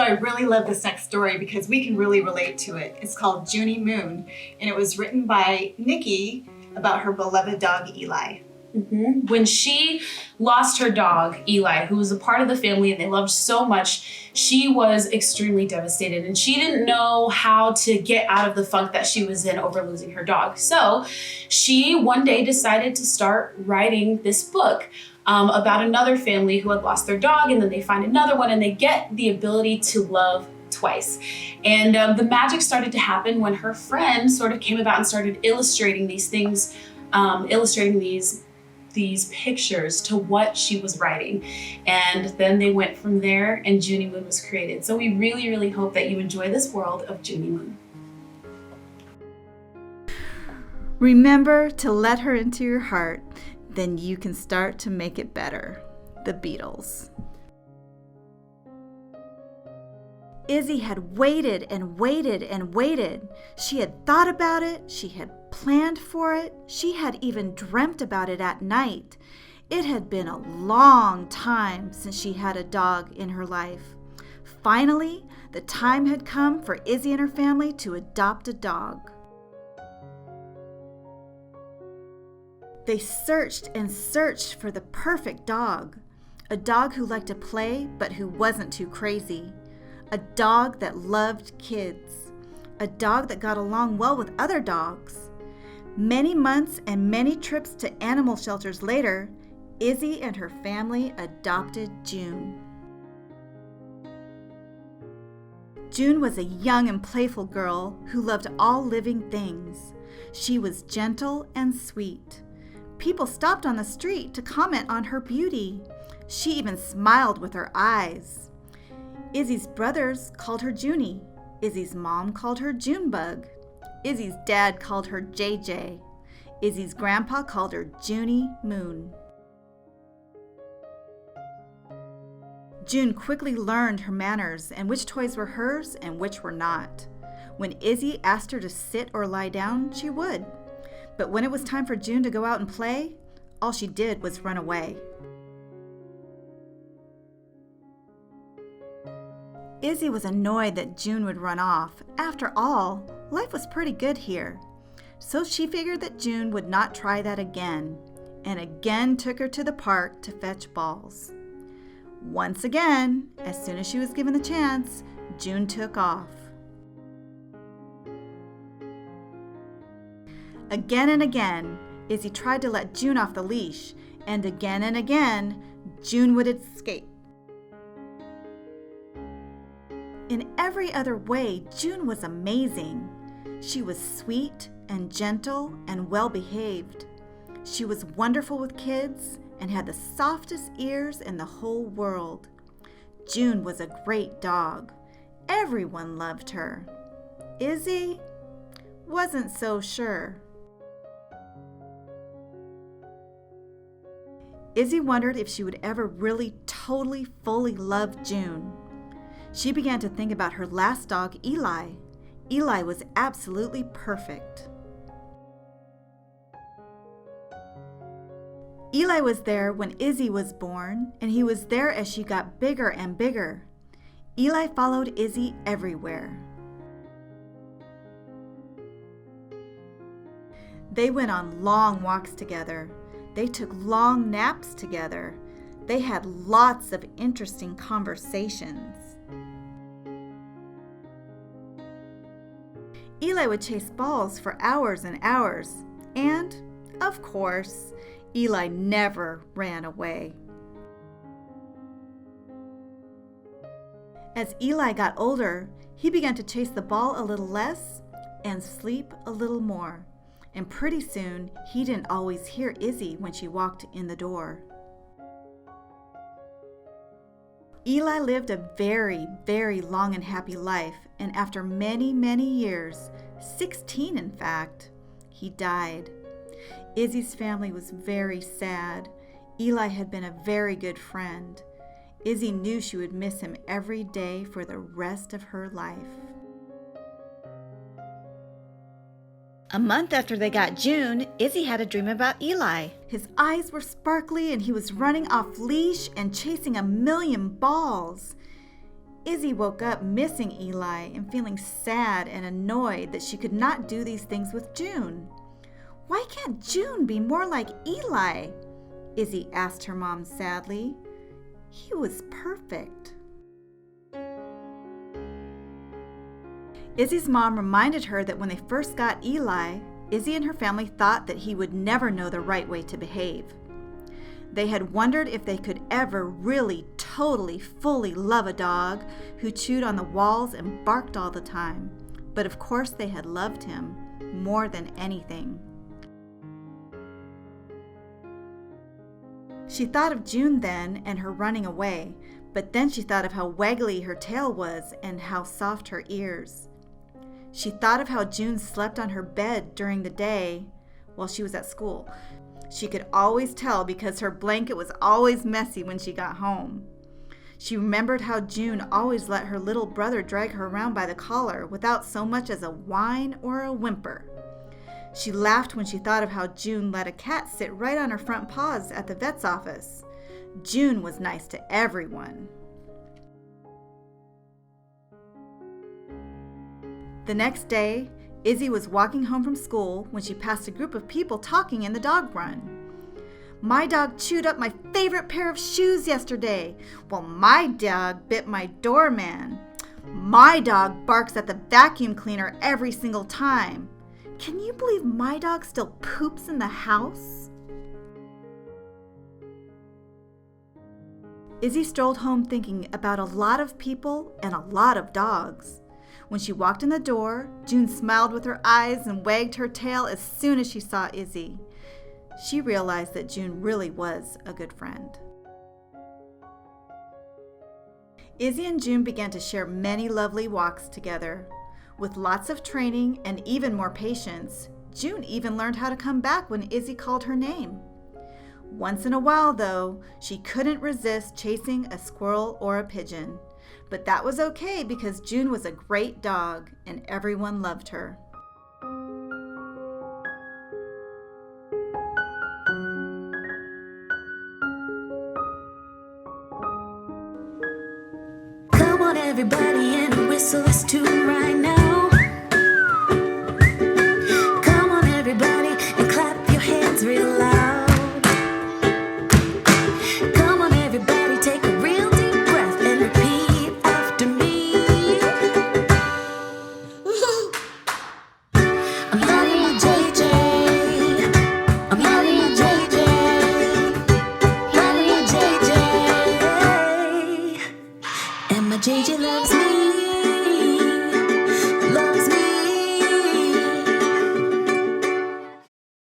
I really love this next story because we can really relate to it. It's called Juneymoon, and it was written by Nikki about her beloved dog, Eli. Mm-hmm. When she lost her dog, Eli, who was a part of the family and they loved so much, she was extremely devastated and she didn't know how to get out of the funk that she was in over losing her dog. So she one day decided to start writing this book about another family who had lost their dog, and then they find another one and they get the ability to love twice. And the magic started to happen when her friend sort of came about and started illustrating these things, illustrating these pictures to what she was writing. And then they went from there and Juneymoon was created. So we really, really hope that you enjoy this world of Juneymoon. Remember to let her into your heart, then you can start to make it better. The Beatles. Izzy had waited and waited and waited. She had thought about it. She had planned for it. She had even dreamt about it at night. It had been a long time since she had a dog in her life. Finally, the time had come for Izzy and her family to adopt a dog. They searched and searched for the perfect dog. A dog who liked to play but who wasn't too crazy. A dog that loved kids. A dog that got along well with other dogs. Many months and many trips to animal shelters later, Izzy and her family adopted June. June was a young and playful girl who loved all living things. She was gentle and sweet. People stopped on the street to comment on her beauty. She even smiled with her eyes. Izzy's brothers called her Junie. Izzy's mom called her Junebug. Izzy's dad called her JJ. Izzy's grandpa called her Juneymoon. June quickly learned her manners and which toys were hers and which were not. When Izzy asked her to sit or lie down, she would. But when it was time for June to go out and play, all she did was run away. Izzy was annoyed that June would run off. After all, life was pretty good here. So she figured that June would not try that again, and again took her to the park to fetch balls. Once again, as soon as she was given the chance, June took off. Again and again, Izzy tried to let June off the leash, and again, June would escape. In every other way, June was amazing. She was sweet and gentle and well-behaved. She was wonderful with kids and had the softest ears in the whole world. June was a great dog. Everyone loved her. Izzy wasn't so sure. Izzy wondered if she would ever really totally, fully love June. She began to think about her last dog, Eli. Eli was absolutely perfect. Eli was there when Izzy was born, and he was there as she got bigger and bigger. Eli followed Izzy everywhere. They went on long walks together. They took long naps together. They had lots of interesting conversations. Eli would chase balls for hours and hours, and, of course, Eli never ran away. As Eli got older, he began to chase the ball a little less and sleep a little more, and pretty soon he didn't always hear Izzy when she walked in the door. Eli lived a very, very long and happy life, and after many, many years, 16 in fact, he died. Izzy's family was very sad. Eli had been a very good friend. Izzy knew she would miss him every day for the rest of her life. A month after they got June, Izzy had a dream about Eli. His eyes were sparkly and he was running off leash and chasing a million balls. Izzy woke up missing Eli and feeling sad and annoyed that she could not do these things with June. "Why can't June be more like Eli?" Izzy asked her mom sadly. "He was perfect." Izzy's mom reminded her that when they first got Eli, Izzy and her family thought that he would never know the right way to behave. They had wondered if they could ever really, totally, fully love a dog who chewed on the walls and barked all the time. But of course they had loved him more than anything. She thought of June then and her running away, but then she thought of how waggly her tail was and how soft her ears. She thought of how June slept on her bed during the day while she was at school. She could always tell because her blanket was always messy when she got home. She remembered how June always let her little brother drag her around by the collar without so much as a whine or a whimper. She laughed when she thought of how June let a cat sit right on her front paws at the vet's office. June was nice to everyone. The next day, Izzy was walking home from school when she passed a group of people talking in the dog run. "My dog chewed up my favorite pair of shoes yesterday. Well, my dog bit my doorman. My dog barks at the vacuum cleaner every single time. Can you believe my dog still poops in the house?" Izzy strolled home thinking about a lot of people and a lot of dogs. When she walked in the door, June smiled with her eyes and wagged her tail as soon as she saw Izzy. She realized that June really was a good friend. Izzy and June began to share many lovely walks together. With lots of training and even more patience, June even learned how to come back when Izzy called her name. Once in a while, though, she couldn't resist chasing a squirrel or a pigeon. But that was okay because June was a great dog and everyone loved her. Come on everybody and whistle this tune right now. Come on everybody and clap your hands real loud. Come on everybody, take a real deep breath and repeat after me. I'm loving my JJ. I'm loving my JJ. Loving my JJ. And my JJ